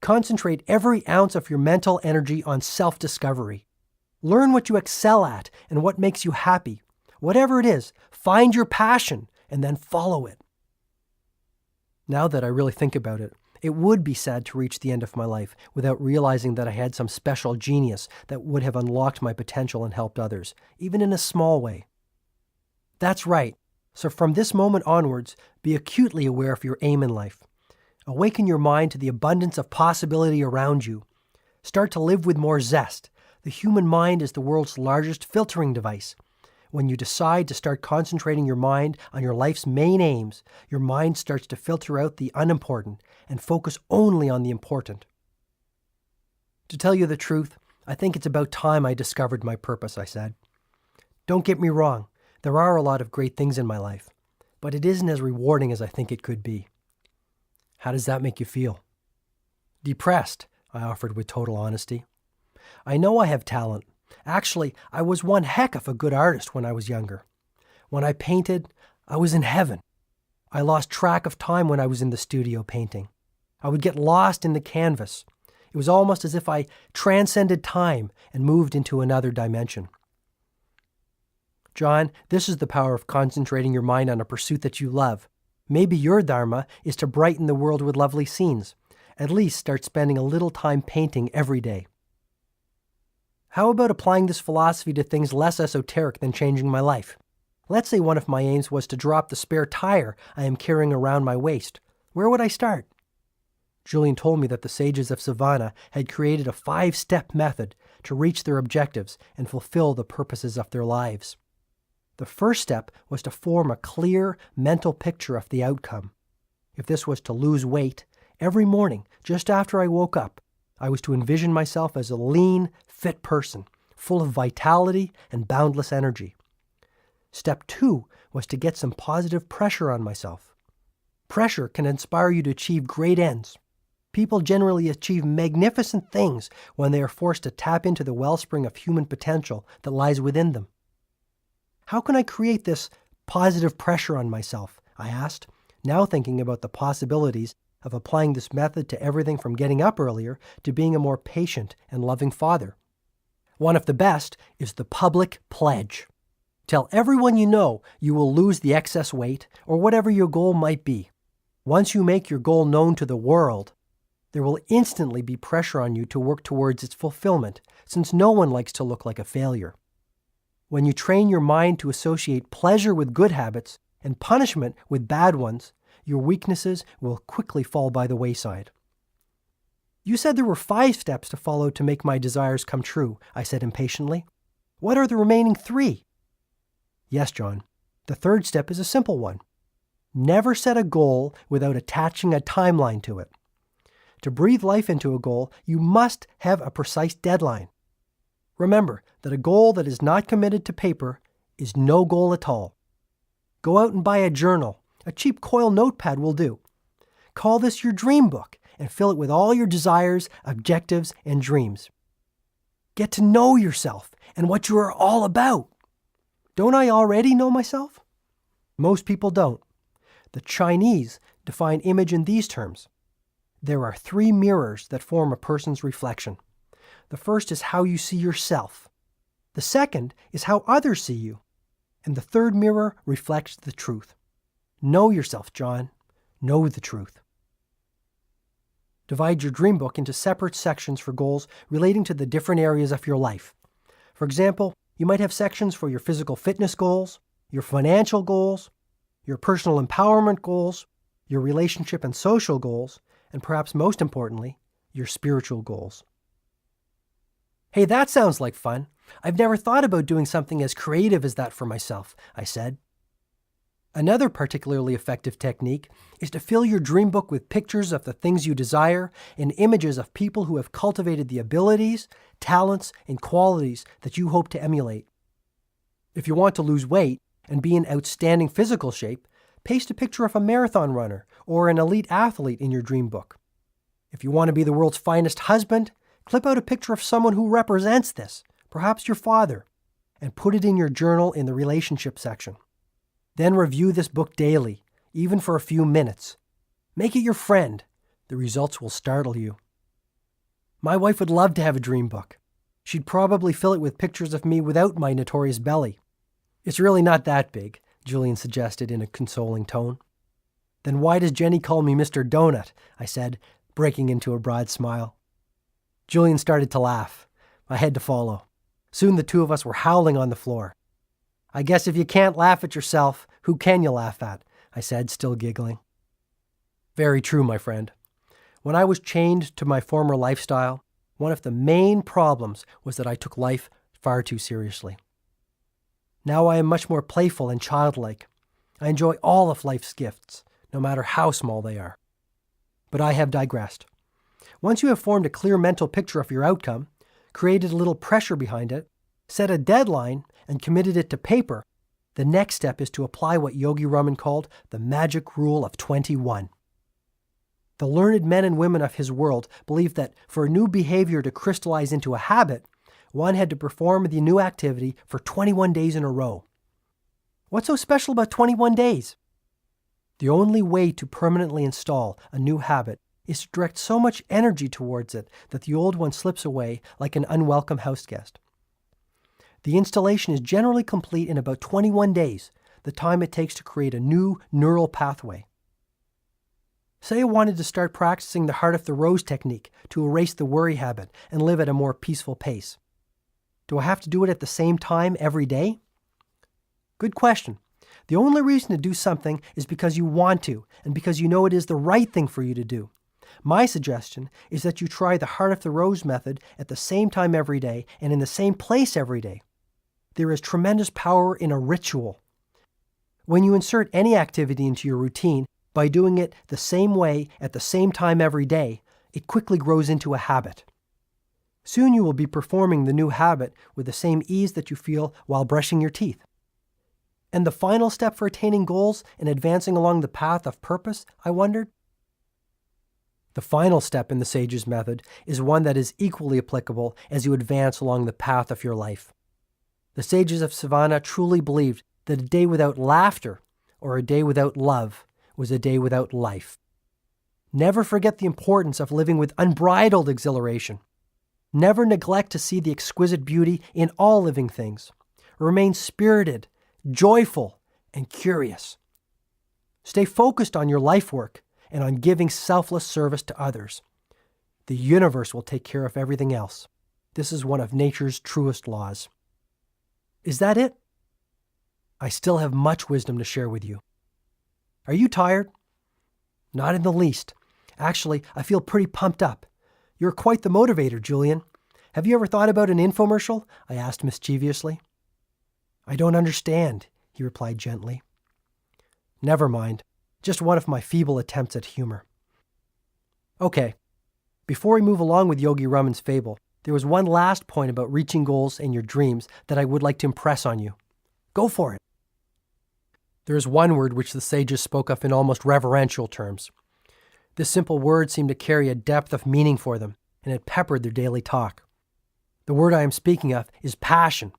Concentrate every ounce of your mental energy on self-discovery. Learn what you excel at and what makes you happy. Whatever it is, find your passion and then follow it. Now that I really think about it, it would be sad to reach the end of my life without realizing that I had some special genius that would have unlocked my potential and helped others, even in a small way. That's right. So from this moment onwards, be acutely aware of your aim in life. Awaken your mind to the abundance of possibility around you. Start to live with more zest. The human mind is the world's largest filtering device. When you decide to start concentrating your mind on your life's main aims, your mind starts to filter out the unimportant and focus only on the important. To tell you the truth, I think it's about time I discovered my purpose, I said. Don't get me wrong, there are a lot of great things in my life, but it isn't as rewarding as I think it could be. How does that make you feel? Depressed, I offered with total honesty. I know I have talent. Actually, I was one heck of a good artist when I was younger. When I painted, I was in heaven. I lost track of time when I was in the studio painting. I would get lost in the canvas. It was almost as if I transcended time and moved into another dimension. John, this is the power of concentrating your mind on a pursuit that you love. Maybe your dharma is to brighten the world with lovely scenes. At least start spending a little time painting every day. How about applying this philosophy to things less esoteric than changing my life? Let's say one of my aims was to drop the spare tire I am carrying around my waist. Where would I start? Julian told me that the sages of Savannah had created a 5-step method to reach their objectives and fulfill the purposes of their lives. The first step was to form a clear mental picture of the outcome. If this was to lose weight, every morning, just after I woke up, I was to envision myself as a lean, fit person, full of vitality and boundless energy. Step 2 was to get some positive pressure on myself. Pressure can inspire you to achieve great ends. People generally achieve magnificent things when they are forced to tap into the wellspring of human potential that lies within them. How can I create this positive pressure on myself? I asked, now thinking about the possibilities of applying this method to everything from getting up earlier to being a more patient and loving father. One of the best is the public pledge. Tell everyone you know you will lose the excess weight or whatever your goal might be. Once you make your goal known to the world, there will instantly be pressure on you to work towards its fulfillment, since no one likes to look like a failure. When you train your mind to associate pleasure with good habits and punishment with bad ones, your weaknesses will quickly fall by the wayside. You said there were 5 steps to follow to make my desires come true, I said impatiently. What are the remaining 3? Yes, John. The 3rd step is a simple one. Never set a goal without attaching a timeline to it. To breathe life into a goal, you must have a precise deadline. Remember that a goal that is not committed to paper is no goal at all. Go out and buy a journal. A cheap coil notepad will do. Call this your dream book and fill it with all your desires, objectives, and dreams. Get to know yourself and what you are all about. Don't I already know myself? Most people don't. The Chinese define image in these terms. There are 3 mirrors that form a person's reflection. The first is how you see yourself. The second is how others see you. And the 3rd mirror reflects the truth. Know yourself, John. Know the truth. Divide your dream book into separate sections for goals relating to the different areas of your life. For example, you might have sections for your physical fitness goals, your financial goals, your personal empowerment goals, your relationship and social goals, and perhaps most importantly, your spiritual goals. Hey, that sounds like fun. I've never thought about doing something as creative as that for myself, I said. Another particularly effective technique is to fill your dream book with pictures of the things you desire and images of people who have cultivated the abilities, talents, and qualities that you hope to emulate. If you want to lose weight and be in outstanding physical shape, paste a picture of a marathon runner or an elite athlete in your dream book. If you want to be the world's finest husband, clip out a picture of someone who represents this, perhaps your father, and put it in your journal in the relationship section. Then review this book daily, even for a few minutes. Make it your friend. The results will startle you. My wife would love to have a dream book. She'd probably fill it with pictures of me without my notorious belly. It's really not that big, Julian suggested in a consoling tone. Then why does Jenny call me Mr. Donut? I said, breaking into a broad smile. Julian started to laugh. I had to follow. Soon the two of us were howling on the floor. I guess if you can't laugh at yourself, who can you laugh at? I said, still giggling. Very true, my friend. When I was chained to my former lifestyle, one of the main problems was that I took life far too seriously. Now I am much more playful and childlike. I enjoy all of life's gifts, no matter how small they are. But I have digressed. Once you have formed a clear mental picture of your outcome, created a little pressure behind it, set a deadline, and committed it to paper, the next step is to apply what Yogi Raman called the magic rule of 21. The learned men and women of his world believed that for a new behavior to crystallize into a habit, one had to perform the new activity for 21 days in a row. What's so special about 21 days? The only way to permanently install a new habit is to direct so much energy towards it that the old one slips away like an unwelcome house guest. The installation is generally complete in about 21 days, the time it takes to create a new neural pathway. Say I wanted to start practicing the heart of the rose technique to erase the worry habit and live at a more peaceful pace. Do I have to do it at the same time every day? Good question. The only reason to do something is because you want to and because you know it is the right thing for you to do. My suggestion is that you try the heart of the rose method at the same time every day and in the same place every day. There is tremendous power in a ritual. When you insert any activity into your routine by doing it the same way at the same time every day, it quickly grows into a habit. Soon you will be performing the new habit with the same ease that you feel while brushing your teeth. And the final step for attaining goals and advancing along the path of purpose, I wondered? The final step in the Sage's method is one that is equally applicable as you advance along the path of your life. The sages of Savannah truly believed that a day without laughter or a day without love was a day without life. Never forget the importance of living with unbridled exhilaration. Never neglect to see the exquisite beauty in all living things. Remain spirited, joyful, and curious. Stay focused on your life work and on giving selfless service to others. The universe will take care of everything else. This is one of nature's truest laws. Is that it? I still have much wisdom to share with you. Are you tired? Not in the least. Actually, I feel pretty pumped up. You're quite the motivator, Julian. Have you ever thought about an infomercial? I asked mischievously. I don't understand, he replied gently. Never mind. Just one of my feeble attempts at humor. Okay. Before we move along with Yogi Raman's fable, there was one last point about reaching goals and your dreams that I would like to impress on you. Go for it. There is one word which the sages spoke of in almost reverential terms. This simple word seemed to carry a depth of meaning for them, and it peppered their daily talk. The word I am speaking of is passion,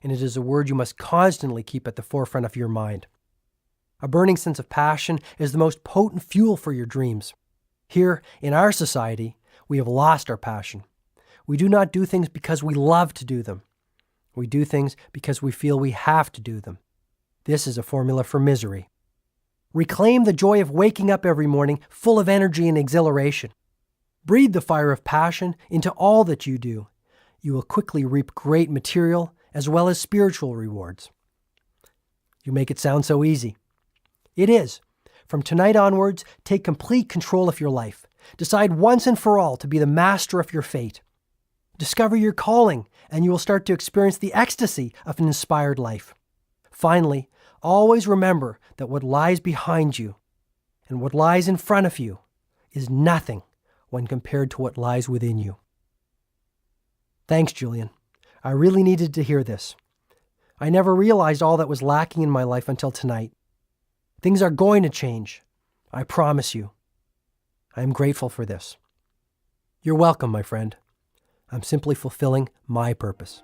and it is a word you must constantly keep at the forefront of your mind. A burning sense of passion is the most potent fuel for your dreams. Here, in our society, we have lost our passion. We do not do things because we love to do them. We do things because we feel we have to do them. This is a formula for misery. Reclaim the joy of waking up every morning full of energy and exhilaration. Breathe the fire of passion into all that you do. You will quickly reap great material as well as spiritual rewards. You make it sound so easy. It is. From tonight onwards, take complete control of your life. Decide once and for all to be the master of your fate. Discover your calling, and you will start to experience the ecstasy of an inspired life. Finally, always remember that what lies behind you and what lies in front of you is nothing when compared to what lies within you. Thanks, Julian. I really needed to hear this. I never realized all that was lacking in my life until tonight. Things are going to change. I promise you. I am grateful for this. You're welcome, my friend. I'm simply fulfilling my purpose.